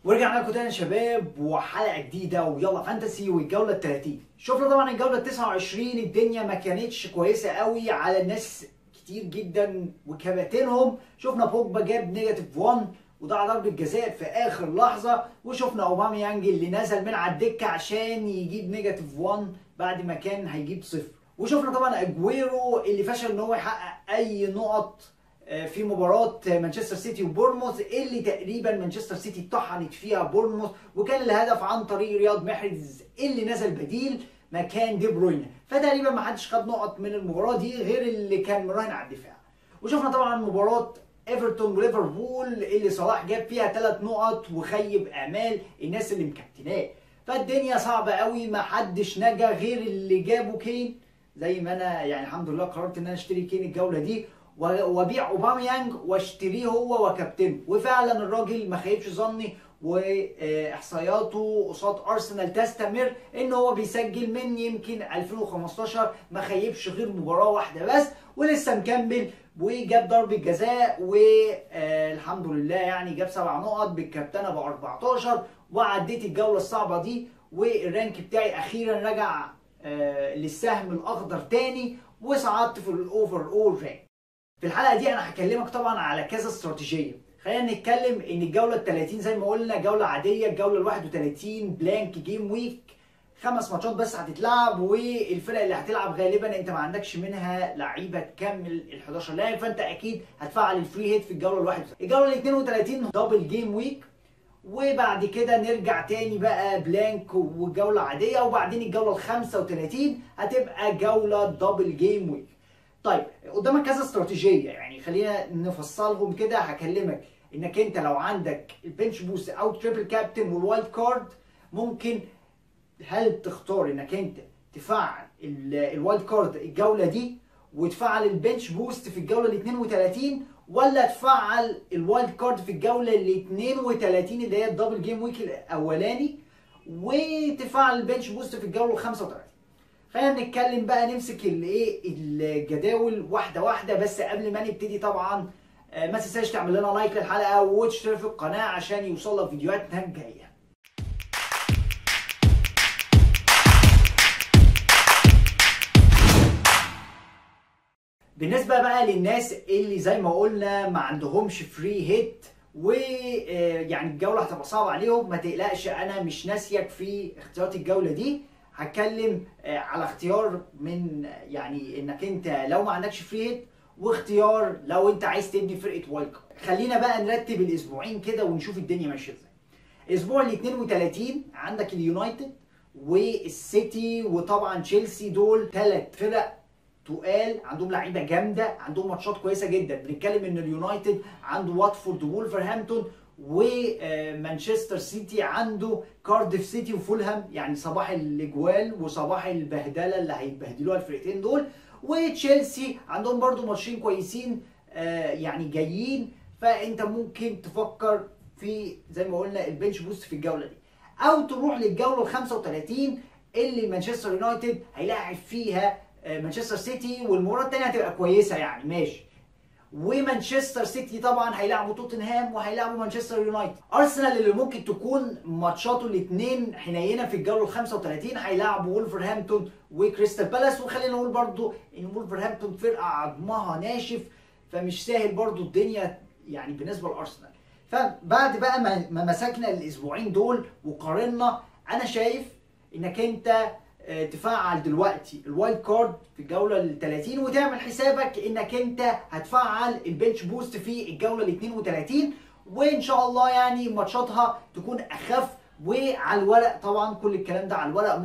ورجعنا لكم تاني يا شباب وحلقه جديده ويلا فانتسي والجوله ال 30. شفنا طبعا الجوله ال 29 الدنيا ما كانتش كويسه قوي على الناس كتير جدا وكباتنهم. شفنا بوجبا جاب نيجاتيف 1 وضيع ضربه جزاء في اخر لحظه، وشفنا اوباميانج اللي نزل من على الدكه عشان يجيب نيجاتيف 1 بعد ما كان هيجيب صفر، وشفنا طبعا اجويرو اللي فشل ان هو يحقق اي نقط في مباراة مانشستر سيتي وبورنموث اللي تقريبا مانشستر سيتي طحنت فيها بورنموث، وكان الهدف عن طريق رياض محرز اللي نزل بديل مكان دي بروين، فتقريبا ما حدش خد نقط من المباراة دي غير اللي كان مراهن على الدفاع. وشفنا طبعا مباراة ايفرتون وليفربول اللي صلاح جاب فيها 3 نقط وخيب امال الناس اللي مكابتناه، فالدنيا صعبة قوي، ما حدش نجا غير اللي جابه كين. زي ما انا يعني الحمد لله قررت ان انا اشتري كين الجولة دي وابيع اوباميانج واشتريه هو وكابتنه، وفعلا الراجل ما خيبش ظني، واحصائياته قصاد ارسنال تستمر ان هو بيسجل من يمكن 2015 ما خيبش غير مباراه واحده بس، ولسه مكمل وجاب ضربه جزاء والحمد لله يعني جاب 7 نقط بالكابتنه ب 14 وعديت الجوله الصعبه دي، والرانك بتاعي اخيرا رجع للسهم الاخضر تاني وصعدت في الاوفر اول رانك. في الحلقه دي انا هكلمك طبعا على كذا استراتيجيه. خلينا نتكلم ان الجوله ال 30 زي ما قلنا جوله عاديه، الجوله ال 31 بلانك جيم ويك، 5 ماتشات بس هتتلعب، والفرق اللي هتلعب غالبا انت ما عندكش منها لعيبه تكمل ال 11 لاعب، فانت اكيد هتفعل الفري هيت في الجوله ال 31. الجوله ال 32 دبل جيم ويك، وبعد كده نرجع تاني بقى بلانك وجوله عاديه، وبعدين الجوله ال 35 هتبقى جوله دبل جيم ويك. طيب قدامك كذا استراتيجيه، يعني خلينا نفصلهم كده. هكلمك انك انت لو عندك البنش بوست او تريبل كابتن والوايلد كارد، ممكن هل تختار انك انت تفعل الوايلد كارد الجوله دي وتفعل البنش بوست في الجوله ال 32، ولا تفعل الوايلد كارد في الجوله ال 32 اللي هي الدبل جيم ويك الاولاني وتفعل البنش بوست في الجوله ال 35. خلينا نتكلم بقى، نمسك الجداول واحده واحده، بس قبل ما نبتدي طبعا ما تنساش تعمل لنا لايك للحلقه وتشترك في القناه عشان يوصلك فيديوهاتنا الجايه. بالنسبه بقى للناس اللي زي ما قلنا ما عندهمش فري هيت ويعني الجوله هتبقى صعبه عليهم، ما تقلقش انا مش ناسيك في اختيارات الجوله دي. هتكلم على اختيار من يعني انك انت لو ما عندكش فري هيت، واختيار لو انت عايز تبني فرقه وايلد كارد. خلينا بقى نرتب الاسبوعين كده ونشوف الدنيا ماشيه ازاي. الاسبوع ال 32 عندك اليونايتد والسيتي وطبعا تشيلسي، دول 3 فرق تقال عندهم لعيبه جامده، عندهم ماتشات كويسه جدا. بنتكلم ان اليونايتد عنده واتفورد وولفرهامبتون، ومانشستر سيتي عنده كارديف سيتي وفولهام، يعني صباح الاجوال وصباح البهدله اللي هيتبهدلوها الفرقتين دول. وتشيلسي عندهم برضو ماتشين كويسين يعني جايين، فانت ممكن تفكر في زي ما قلنا البنش بوست في الجوله دي، او تروح للجوله ال 35 اللي مانشستر يونايتد هيلاعب فيها مانشستر سيتي، والمباراه الثانيه هتبقى كويسه يعني ماشي. ومانشستر سيتي طبعا هيلعبوا توتنهام وهيلعبوا مانشستر يونايتد. ارسنال اللي ممكن تكون ماتشاته الاثنين حنينه في الجوله ال 35 هيلعبوا وولفرهامبتون وكريستال بالاس، وخلينا نقول برضو ان وولفرهامبتون فرقه عظمها ناشف، فمش سهل برضو الدنيا يعني بالنسبه لارسنال. فبعد بقى ما مسكنا الاسبوعين دول وقارنا، انا شايف انك انت تفعل دلوقتي الوايلد كارد في الجوله ال 30 وتعمل حسابك انك انت هتفعل البنش بوست في الجوله ال 32، وان شاء الله يعني ماتشاتها تكون اخف. وعلى الورق طبعا كل الكلام ده على الورق،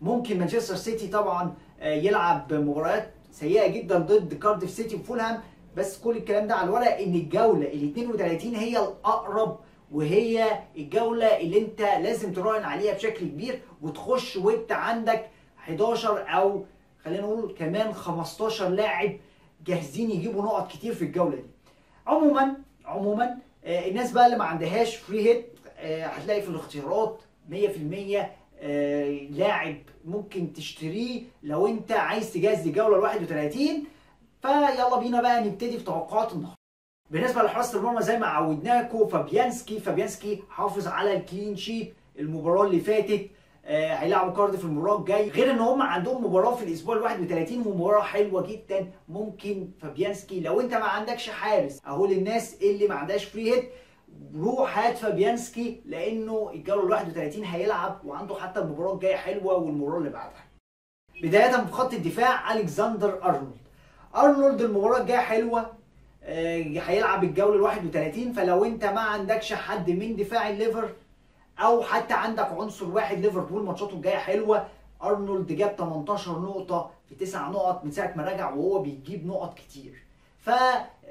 ممكن مانشستر سيتي طبعا يلعب مباريات سيئه جدا ضد كارديف سيتي وفولهام، بس كل الكلام ده على الورق ان الجوله ال 32 هي الاقرب، وهي الجولة اللي انت لازم تراهن عليها بشكل كبير وتخش وانت عندك 11 او خلينا نقول كمان 15 لاعب جاهزين يجيبوا نقط كتير في الجولة دي. عموما الناس بقى اللي ما عندهاش فري هيت هتلاقي في الاختيارات 100% لاعب ممكن تشتريه لو انت عايز تجهز للجولة ال 31. فيلا بينا بقى نبتدي في توقعات النهارده. بالنسبه لحراسه المرمى زي ما عودناكم فابيانسكي حافظ على الكلين شيت المباراه اللي فاتت. هيلعبوا كارديف المباراه الجاي، غير ان هم عندهم مباراه في الاسبوع ال 31 ومباراه حلوه جدا. ممكن فابيانسكي لو انت ما عندكش حارس اهو للناس اللي ما عندهاش فري هيت، روح هات فابيانسكي لانه الجوله ال 31 هيلعب وعنده حتى المباراه الجايه حلوه والمباراه اللي بعدها. بدايه في خط الدفاع الكسندر ارنولد المباراه الجايه حلوه. هيلعب الجوله ال 31، فلو انت ما عندكش حد من دفاع الليفر او حتى عندك عنصر واحد ليفربول ماتشاته الجايه حلوه. ارنولد جاب 18 نقطه في 9 نقط من ساعه ما رجع وهو بيجيب نقط كتير،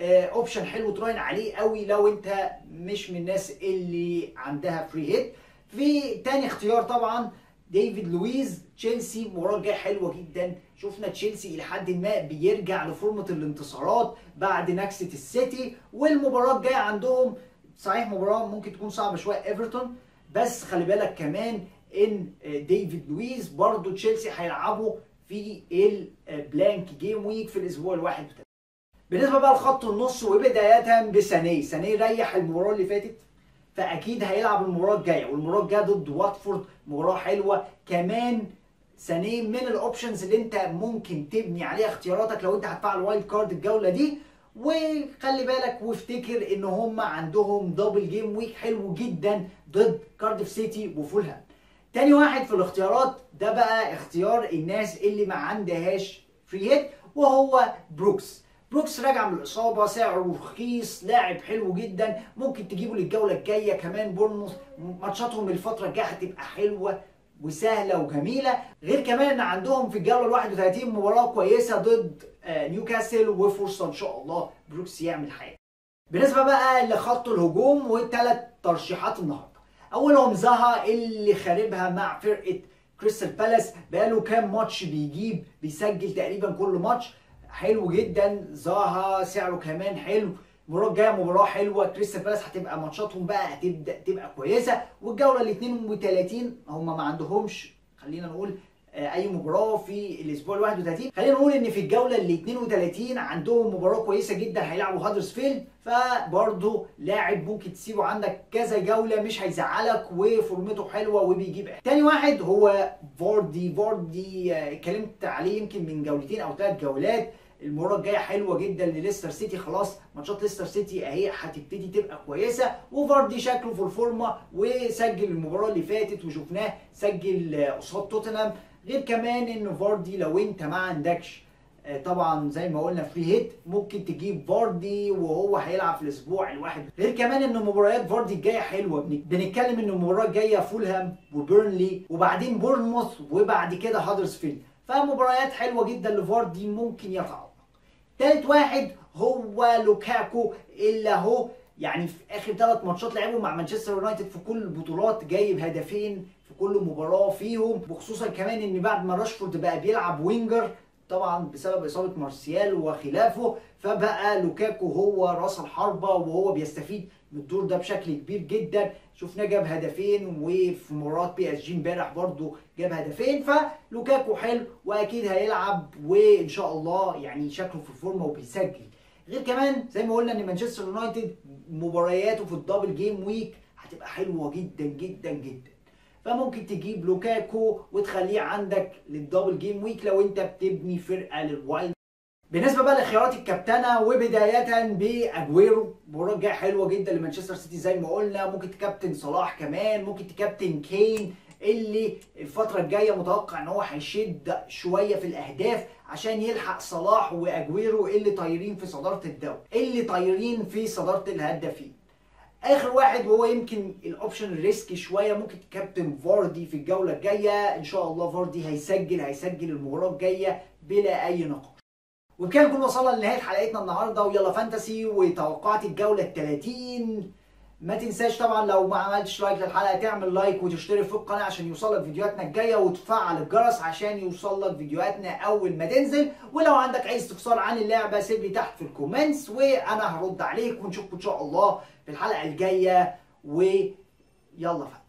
اوبشن حلو تراهن عليه قوي لو انت مش من الناس اللي عندها فري هيت. في تاني اختيار طبعا ديفيد لويز، تشيلسي المباراه الجايه حلوه جدا. شفنا تشيلسي الى حد ما بيرجع لفورمه الانتصارات بعد نكسه السيتي، والمباراه الجايه عندهم صحيح مباراه ممكن تكون صعبه شويه ايفرتون، بس خلي بالك كمان ان ديفيد لويز برضو تشيلسي هيلعبوا في البلانك جيم ويك في الاسبوع ال 31. بالنسبه بقى لخط النص وبدايه سانيه ريح المباراه اللي فاتت، فاكيد هيلعب المباراه الجايه، والمباراه الجايه ضد واتفورد مباراه حلوه كمان. سانيه من الاوبشنز اللي انت ممكن تبني عليها اختياراتك لو انت هتفعل وايلد كارد الجوله دي. وخلي بالك وافتكر ان هم عندهم دبل جيم ويك حلو جدا ضد كارديف سيتي وفولهام. تاني واحد في الاختيارات ده بقى اختيار الناس اللي ما عندهاش فري هيت، وهو بروكس راجع من الاصابه، سعره رخيص، لاعب حلو جدا، ممكن تجيبه للجوله الجايه. كمان بورنموث ماتشاتهم الفتره الجايه هتبقى حلوه وسهله وجميله، غير كمان ان عندهم في الجوله ال 31 مباراه كويسه ضد نيوكاسل، وفرصه ان شاء الله بروكس يعمل حاجه. بالنسبه بقى لخط الهجوم وثلاث ترشيحات النهارده، اولهم زها اللي خاربها مع فرقه كريستال بالاس، بقاله كام ماتش بيسجل تقريبا كل ماتش، حلو جدا. زها سعره كمان حلو، المباراه الجايه مباراه حلوه. كريستال بالاس هتبقى ماتشاتهم بقى هتبدا تبقى كويسه، والجوله ال 32 هم ما عندهمش خلينا نقول اي مباراه في الاسبوع ال 31. خلينا نقول ان في الجوله ال 32 عندهم مباراه كويسه جدا، هيلعبوا هادرسفيلد، فبرضه لاعب ممكن تسيبه عندك كذا جوله مش هيزعلك وفورمته حلوه وبيجيب. تاني واحد هو فاردي اتكلمت عليه يمكن من جولتين او 3 جولات. المباراه الجايه حلوه جدا لليستر سيتي، خلاص ماتشات ليستر سيتي اهي هتبتدي تبقى كويسه، وفاردي شكله في الفورمه وسجل المباراه اللي فاتت وشفناه سجل قصاد توتنهام. غير كمان ان فاردي لو انت ما عندكش طبعا زي ما قلنا فري هيت ممكن تجيب فاردي وهو هيلعب في الاسبوع الواحد. غير كمان ان مباريات فاردي الجايه حلوه، بنتكلم ان المباراه الجايه فولهام وبيرنلي وبعدين بورنموث وبعد كده هادرسفيلد، فمباريات حلوه جدا لفاردي ممكن يتعوض. تالت واحد هو لوكاكو اللي اهو يعني في اخر 3 ماتشات لعبهم مع مانشستر يونايتد في كل البطولات جايب هدفين في كل مباراه فيهم، وخصوصا كمان ان بعد ما راشفورد بقى بيلعب وينجر طبعا بسبب اصابه مارسيال وخلافه، فبقى لوكاكو هو راس الحربه وهو بيستفيد من الدور ده بشكل كبير جدا. شفناه جاب هدفين، وفي مباراه بي اس جي امبارح برده جاب هدفين، فلوكاكو حلو واكيد هيلعب وان شاء الله يعني شكله في الفورمه وبيسجل. غير كمان زي ما قلنا ان مانشستر يونايتد مبارياته في الدبل جيم ويك هتبقى حلوه جدا جدا جدا، فممكن تجيب لوكاكو وتخليه عندك للدبل جيم ويك لو انت بتبني فرقه للوايلد. بالنسبه بقى لخيارات الكابتنه وبدايه باجويرو، المباراه الجايه حلوه جدا لمانشستر سيتي زي ما قلنا، ممكن تكابتن صلاح كمان، ممكن تكابتن كين اللي الفتره الجايه متوقع ان هو هيشد شويه في الاهداف عشان يلحق صلاح واجويرو اللي طايرين في صداره الدوري، اللي طايرين في صداره الهدافين. اخر واحد وهو يمكن الاوبشن الريسكي شويه، ممكن كابتن فاردي في الجوله الجايه، ان شاء الله فاردي هيسجل المباراه الجايه بلا اي نقاش. وبكده نكون وصلنا لنهايه حلقتنا النهارده ويلا فانتسي وتوقعات الجوله ال 30. ما تنساش طبعا لو ما عملتش لايك للحلقه تعمل لايك وتشترك في القناه عشان يوصلك فيديوهاتنا الجايه، وتفعل الجرس عشان يوصلك فيديوهاتنا اول ما تنزل. ولو عندك اي استفسار عن اللعبه سيب لي تحت في الكومنتس وانا هرد عليك، ونشوفكم ان شاء الله في الحلقه الجايه. ويلا فانتسي.